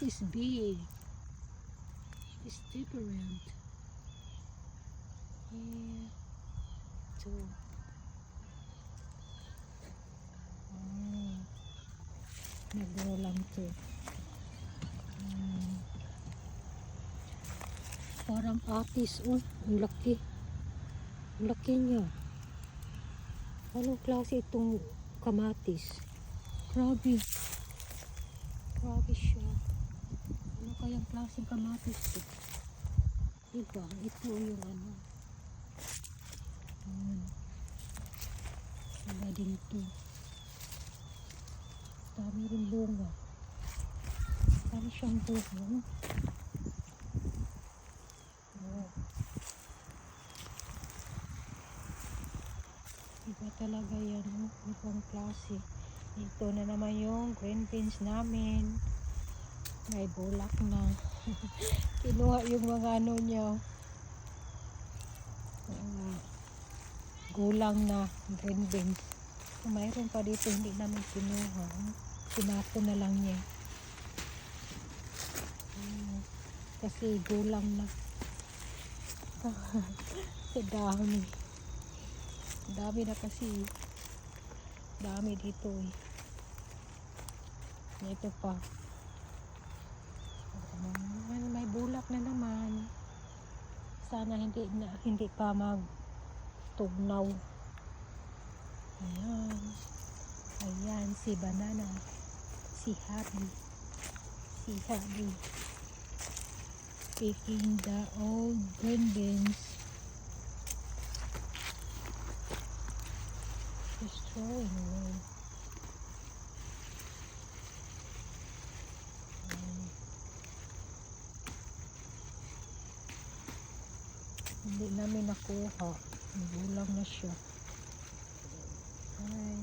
is big. It's different. Yeah. So. Nag-grow lang to. Parang atis. Oh, ang laki. Ang laki niya. Anong klase itong kamatis? Grabe. Grabe siya. Ano kayang klaseng kamatis ito? Diba? Ito yung ano. Iba din ito. Dami rin bunga. Dami siyang bunga. Oh. Iba talaga yan. Oh. Ibang klase. Ito na naman yung green beans namin. May bulak na. Kinuha yung mga ano niya. Gulang na green beans. Mayroon pa dito hindi namin kinuha. Tinapon na lang niya. Kasi gulang na. Sa dami. Dami na kasi. Dami dito eh. Ito pa. May bulak na naman. Sana hindi pa magtugnaw. Ayan. Ayan si banana. Si Happy. Si Happy. Picking the old green beans. Just throwing away. Hindi namin nakuha. Gulang na siya. Ay.